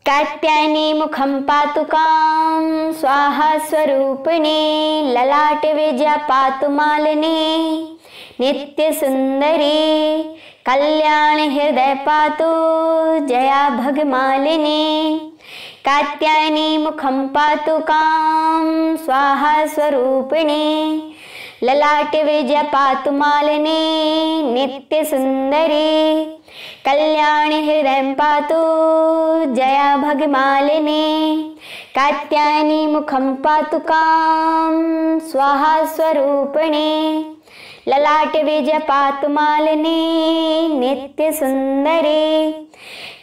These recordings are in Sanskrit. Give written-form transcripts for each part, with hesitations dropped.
कात्यायनी मुखं पातुकां स्वाहा स्वरूपिणी ललाटे विजया पातु मालिनी नित्य सुंदरी कल्याण हृदय पातु जया भगमालिनी। कात्यायनी मुखं पातुकां स्वाहा स्वरूपिणी ललाटे विजया पातु मालिनी नित्य सुंदरी कल्याण हृदय पातु जया भगमालिनी। कात्यायनी मुखं पातुकां स्वाहा स्वरूपिणी ललाटे विजया पातु मालिनी नित्य सुंदरी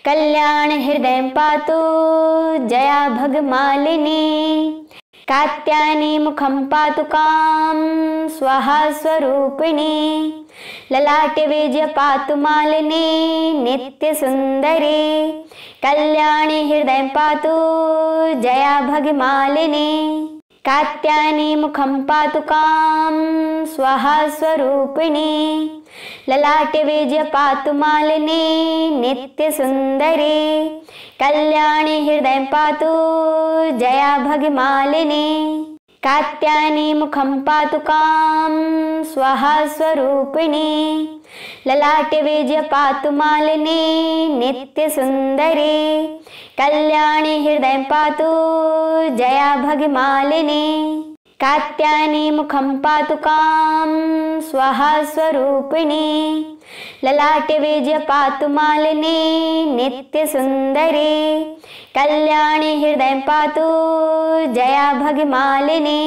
कल्याण हृदय पातु जया भगमालिनी। कात्यायनी मुखं पातुकां स्वाहा स्वरूपिणी ललाटे विजया पातु मालिनी नित्य सुंदरी कल्याण हृदय पातु जया भगमालिनी। कात्यायनी मुखं पातुकां स्वाहा स्वरूपिणी ललाटे विजया पातु मालिनी नित्य सुंदरी कल्याण हृदय पातु जया भगमालिनी। कात्यायनी मुखं पातुकां स्वाहा स्वरूपिणी ललाटे विजया पातु मालिनी नित्य सुंदरी कल्याण हृदय पातु जया भगमालिनी। कात्यायनी मुखं पातुकां स्वाहा स्वरूपिणी ललाटे विजया पातु मालिनी नित्य सुंदरी कल्याण हृदय पातु जया भगमालिनी।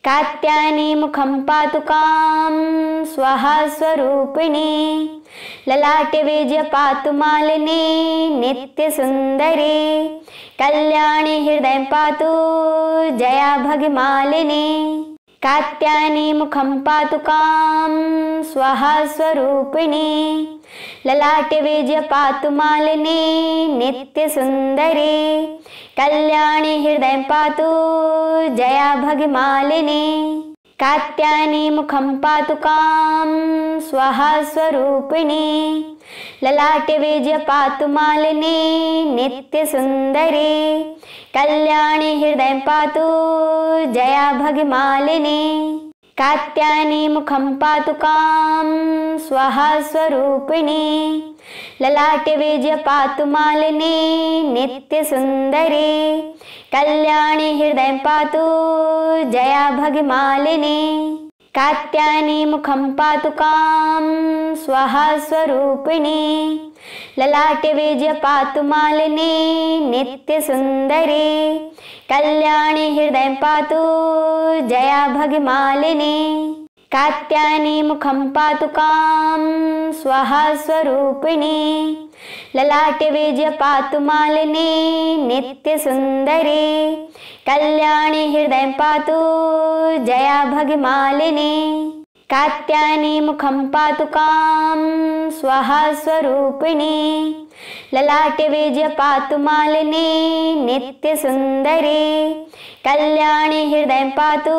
कात्यायनी मुखं पातुकां स्वाहा स्वरूपिणी ललाटे विजया पातु मालिनी नित्य सुंदरी कल्याण हृदय पातु जया भगमालिनी। कात्यायनी मुखं पातुकां स्वाहा स्वरूपिणी ललाटे विजया पातु मालिनी नित्य सुंदरी कल्याण हृदय पातु जया भगमालिनी। कात्यायनी मुखं पातुकां स्वाहा स्वरूपिणी ललाटे विजया पातु मालिनी नित्य सुंदरी कल्याण हृदय पातु जया भगमालिनी। कात्यायनी मुखं पातुकां स्वाहा स्वरूपिणी ललाटे विजया पातु मालिनी नित्य सुंदरी कल्याण हृदय पातु जया भगमालिनी। कात्यायनी मुखं पातुकां स्वाहा स्वरूपिणी ललाटे विजया पातु मालिनी नित्य सुंदरी कल्याण हृदय पातु जया भगमालिनी। कात्यायनी मुखं पातुकां स्वाहा स्वरूपिणी ललाटे विजया पातु मालिनी नित्य सुंदरी कल्याण हृदय पातु जया भगमालिनी। कात्यायनी मुखं पातुकां स्वाहा स्वरूपिणी ललाटे विजया पातु मालिनी नित्य सुंदरी कल्याण हृदय पातु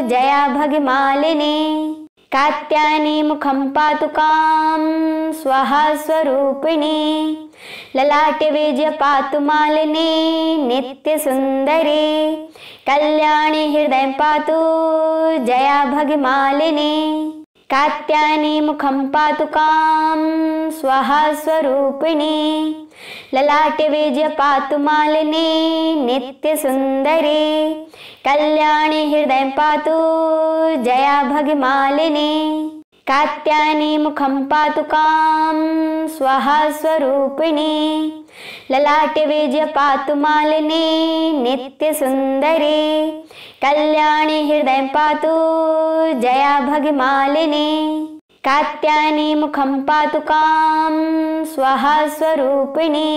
जया भगमालिनी। कात्यायनी मुखं पातुकां स्वाहा स्वरूपिणी ललाटे विजया पातु मालिनी नित्य सुंदरी कल्याण हृदय पातु जया भगमालिनी। कात्यायनी मुखं पातुकां स्वाहा स्वरूपिणी ललाटे विजया पातु मालिनी नित्य सुंदरी कल्याण हृदय पातु जया भगमालिनी। कात्यायनी मुखं पातुकां स्वाहा स्वरूपिणी ललाटे विजया पातु मालिनी नित्य सुंदरी कल्याण हृदय पातु जया भगमालिनी। कात्यायनी मुखं पातुकां स्वाहा स्वरूपिणी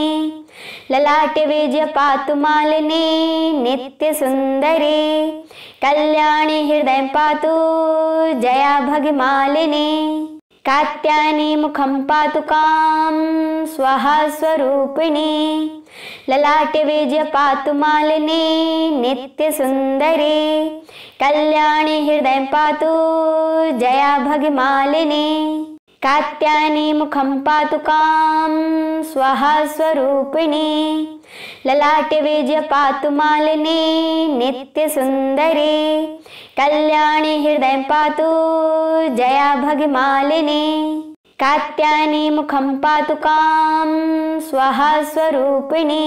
ललाटे विजया पातु मालिनी नित्य सुंदरी कल्याण हृदय पातु जया भगमालिनी। कात्यायनी मुखं पातुकां स्वाहा स्वरूपिणी ललाटे विजया पातु मालिनी नित्य सुंदरी कल्याण हृदय पातु जया भगमालिनी। कात्यायनी मुखं पातुकां स्वाहा स्वरूपिणी ललाटे वेद्य पातु मालिनी नित्य सुंदरी कल्याणी हृदय पातु जया भगिमालिनी कात्यायनी मुखं पातुकां स्वाहा स्वरूपिणी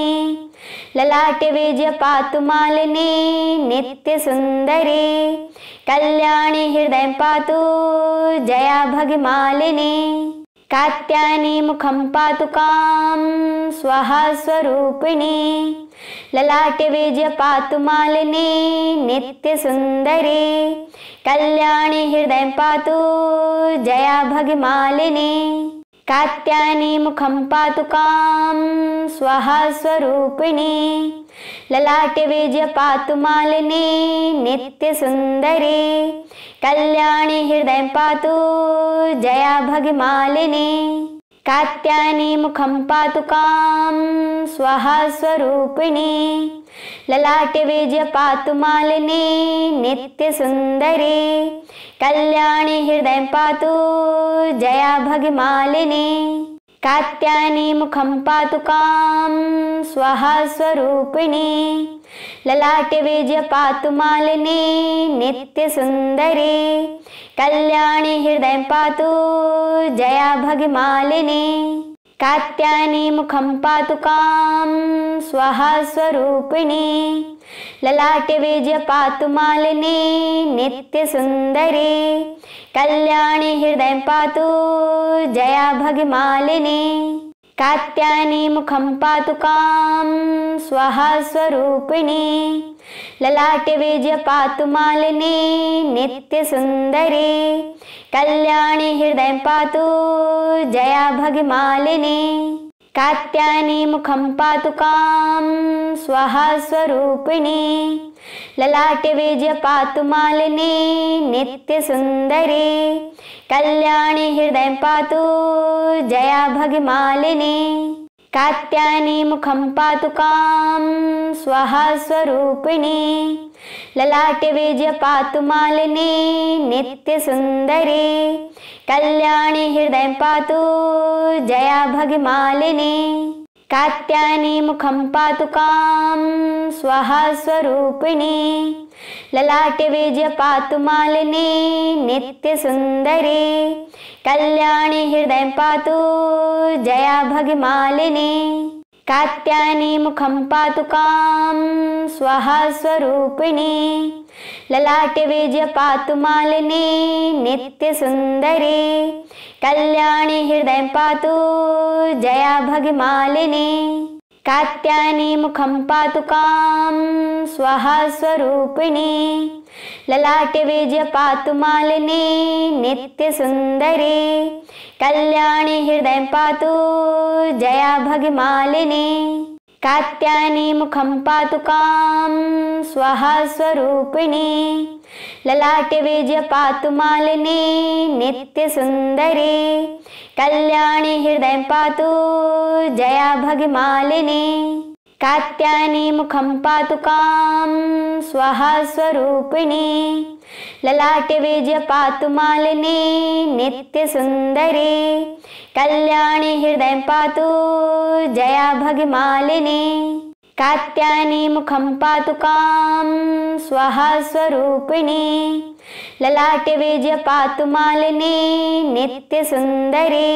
ललाटे वेद्य पातु मालिनी नित्य सुंदरी कल्याणी हृदय पातु जया भगिमालिनी कात्यायनी मुखं पातुकां स्वाहा स्वरूपिणी ललाटे वेद्य पातु मालिनी नित्य सुंदरी कल्याणी हृदय पातु जया भगिमालिनी कात्यायनी मुखं पातुकां स्वाहा स्वरूपिणी ललाटे वेद्य पातु मालिनी नित्य सुंदरी कल्याणी हृदय पातु जया भगिमालिनी कात्यायनी मुखं पातुकां स्वाहा स्वरूपिणी ललाटे वेद्य पातु मालिनी नित्य सुंदरी कल्याणी हृदय पातु जया भगिमालिनी कात्यायनी मुखं पातुकां स्वाहा स्वरूपिणी ललाटे वेद्य पातु मालिनी नित्य सुंदरी कल्याणी हृदय पातु जया भगिमालिनी कात्यायनी मुखं पातुकां स्वाहा स्वरूपिणी ललाटे वेद्य पातु मालिनी नित्य सुंदरी कल्याणी हृदय पातु जया भगिमालिनी कात्यायनी मुखं पातुकां स्वाहा स्वरूपिणी ललाटे वेद्य पातु मालिनी नित्य सुंदरी कल्याणी हृदय पातु जया भगिमालिनी कात्यायनी मुखं पातुकां स्वाहा स्वरूपिणी ललाटे वेद्य पातु मालिनी नित्य सुंदरी कल्याणी हृदय पातु जया भगिमालिनी कात्यायनी मुखं पातुकां स्वाहा स्वरूपिणी ललाटे वेद्य पातु मालिनी नित्य सुंदरी कल्याणी हृदय पातु जया भगिमालिनी कात्यायनी मुखं पातुकां स्वाहा स्वरूपिणी ललाटे वेद्य पातु मालिनी नित्य सुंदरी कल्याणी हृदय पातु जया भगिमालिनी कात्यायनी मुखं पातुकां स्वाहा स्वरूपिणी ललाटे वेद्य पातु मालिनी नित्य सुंदरी कल्याणी हृदय पातु जया भगिमालिनी कात्यायनी मुखं पातुकां स्वाहा स्वरूपिणी ललाटे वेद्य पातु मालिनी नित्य सुंदरी कल्याणी हृदय पातु जया भगिमालिनी कात्यायनी मुखं पातुकां स्वाहा स्वरूपिणी ललाटे वेद्य पातु मालिनी नित्य सुंदरी कल्याणी हृदय पातु जया भगिमालिनी कात्यायनी मुखं पातुकां स्वाहा स्वरूपिणी ललाटे वेद्य पातु मालिनी नित्य सुंदरी कल्याणी हृदय पातु जया भगिमालिनी कात्यायनी मुखं पातुकां स्वाहा स्वरूपिणी ललाटे वेद्य पातु मालिनी नित्य सुंदरी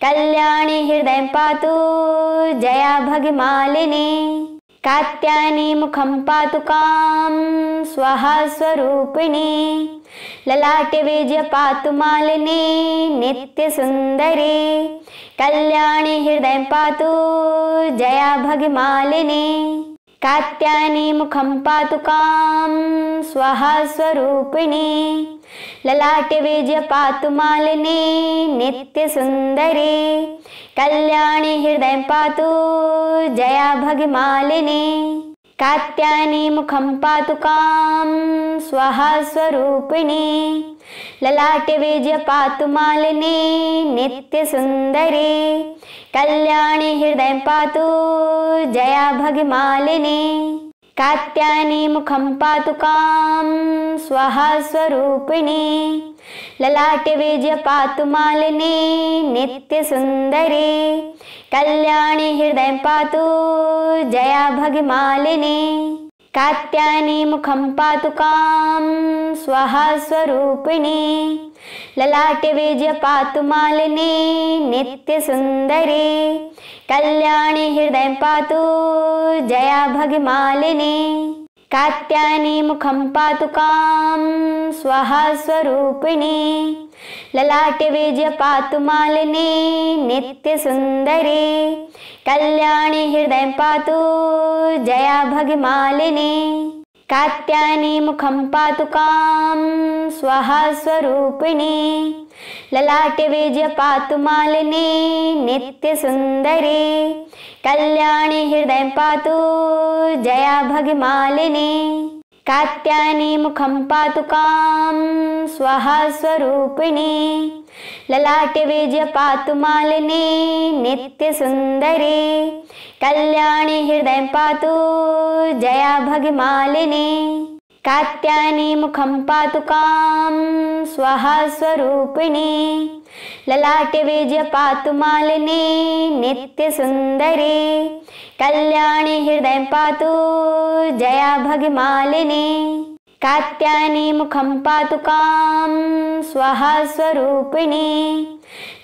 कल्याणी हृदय पातु जया भगिमालिनी कात्यायनी मुखं पातुकां स्वाहा स्वरूपिणी ललाटे वेद्य पातु मालिनी नित्य सुंदरी कल्याणी हृदय पातु जया भगिमालिनी कात्यायनी मुखं पातुकां स्वाहा स्वरूपिणी ललाटे वेद्य पातु मालिनी नित्य सुंदरी कल्याणी हृदय पातु जया भगिमालिनी कात्यायनी मुखं पातुकां स्वाहा स्वरूपिणी ललाटे वेद्य पातु मालिनी नित्य सुंदरी कल्याणी हृदय पातु जया भगिमालिनी कात्यायनी मुखं पातुकां स्वाहा स्वरूपिणी ललाटे विजय पातु मालिनी नित्यसुन्दरी कल्याणी हृदय पातु जया भगिमालिनी कात्यायनी मुखं पातुकां स्वाहा स्वरूपिणी ललाटे विजय पातु मालिनी नित्यसुन्दरी कल्याणी हृदय पातु जया भगिमालिनी कात्यायनी मुखं पातुकां स्वाहा स्वरूपिणी ललाटे विजय पातु मालिनी नित्यसुन्दरी कल्याणी हृदय पातु जया भगिमालिनी कात्यायनी मुखं पातुकां स्वाहा स्वरूपिणी ललाटे विजय पातु मालिनी नित्यसुन्दरी कल्याणी हृदय पातु जया भगिमालिनी कात्यायनी मुखं पातुकां स्वाहा स्वरूपिणी ललाटे विजय पातु मालिनी नित्यसुन्दरी कल्याणी हृदय पातु जया भगिमालिनी कात्यायनी मुखं पातुकां स्वाहा स्वरूपिणी ललाटे विजय पातु मालिनी नित्यसुन्दरी कल्याणी हृदय पातु जया भगिमालिनी कात्यायनी मुखं पातुकां स्वाहा स्वरूपिणी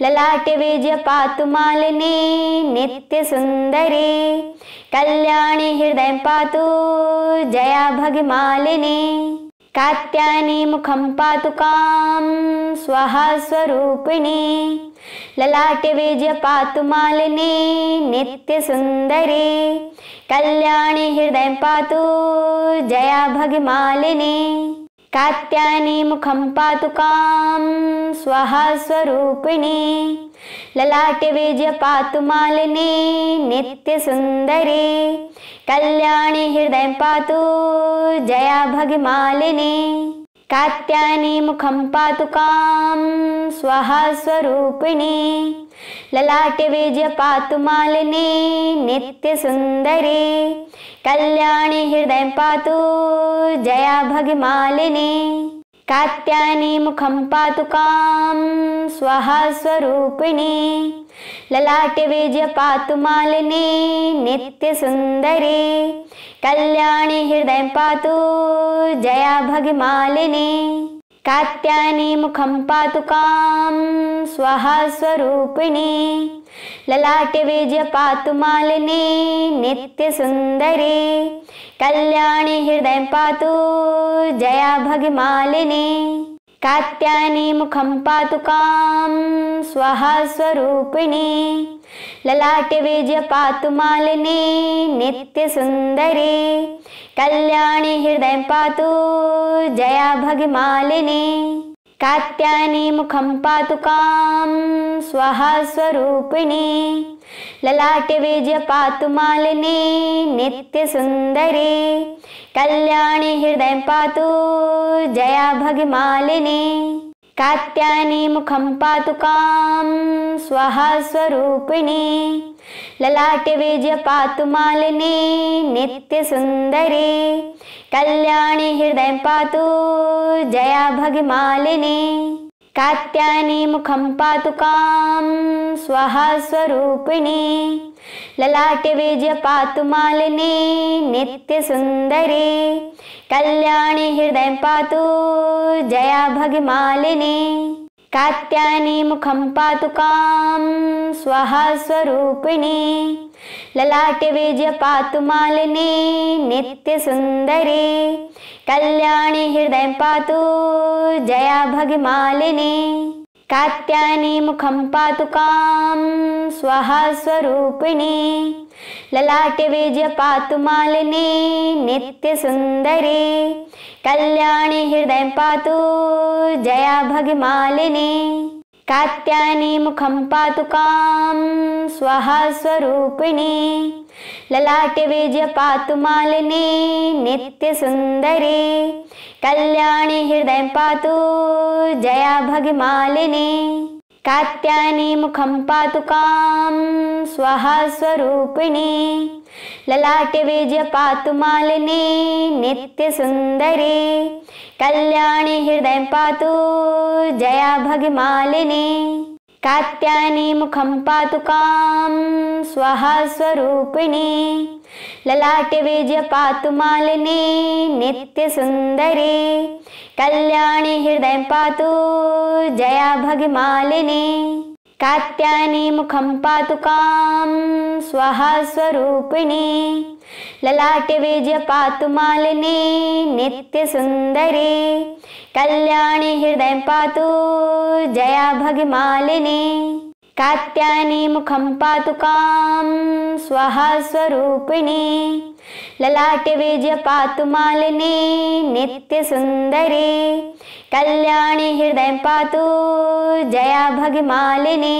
ललाटे विजय पातु मालिनी नित्यसुन्दरी कल्याणी हृदय पातु जया भगिमालिनी कात्यायनी मुखं पातुकां स्वाहा स्वरूपिणी ललाटे विजय पातु मालिनी नित्यसुन्दरी कल्याणी हृदय पातु जया भगिमालिनी कात्यायनी मुखं पातुकां स्वाहा स्वरूपिणी ललाटे विजय पातु मालिनी नित्यसुन्दरी कल्याणी हृदय पातु जया भगिमालिनी कात्यायनी मुखं पातुकां स्वाहा स्वरूपिणी ललाटे विजय पातु मालिनी नित्यसुन्दरी कल्याणी हृदय पातु जया भगिमालिनी कात्यायनी मुखं पातुकां स्वाहा स्वरूपिणी ललाटे विजय पातु मालिनी नित्यसुन्दरी कल्याणी हृदय पातु जया भगिमालिनी कात्यायनी मुखं पातुकां स्वाहा स्वरूपिणी ललाटे विजय पातु मालिनी नित्यसुन्दरी कल्याणी हृदय पातु जया भगिमालिनी कात्यायनी मुखं पातुकां स्वाहा स्वरूपिणी ललाटे विजय पातु मालिनी नित्यसुन्दरी कल्याणी हृदय पातु जया भगिमालिनी कात्यायनी मुखं पातुकां स्वाहा स्वरूपिणी ललाटे विजय पातु मालिनी नित्यसुन्दरी कल्याणी हृदय पातु जया भगिमालिनी कात्यायनी मुखं पातुकां स्वाहा स्वरूपिणी ललाटे विजय पातु मालिनी नित्यसुन्दरी कल्याणी हृदय पातु जया भगिमालिनी कात्यायनी मुखं पातुकां स्वाहा स्वरूपिणी ललाटे विजय पातु मालिनी नित्यसुन्दरी कल्याणी हृदय पातु जया भगिमालिनी कात्यायनी मुखं पातुकां स्वाहा स्वरूपिणी ललाटे विजय पातु मालिनी नित्यसुन्दरी कल्याणी हृदय पातु जया भगिमालिनी कात्यायनी मुखं पातुकां स्वाहा स्वरूपिणी ललाटे विजय पातु मालिनी नित्यसुन्दरी कल्याणी हृदय पातु जया भगिमालिनी कात्यायनी मुखं पातुकां स्वाहा स्वरूपिणी ललाटे विजय पातु मालिनी नित्यसुन्दरी कल्याणी हृदय पातु जया भगिमालिनी कात्यायनी मुखं पातुकां स्वाहा स्वरूपिणी ललाटे विजय पातु मालिनी नित्यसुन्दरी कल्याणी हृदयं पातु जया भगिमालिनी कात्यायनी मुखं पातु कां स्वाहा स्वरूपिणी ललाटे विजय पातु मालिनी नित्यसुन्दरी कल्याणी हृदयं पातु जया भगिमालिनी कात्यायनी मुखं पातु कां स्वाहा स्वरूपिणी ललाटे विजय पातु मालिनी नित्यसुन्दरी कल्याणी हृदयं पातु जया भगिमालिनी कात्यायनी मुखं पातु कां स्वाहा स्वरूपिणी ललाटे विजय पातु मालिनी नित्यसुन्दरी कल्याणी हृदयं पातु जया भगिमालिनी।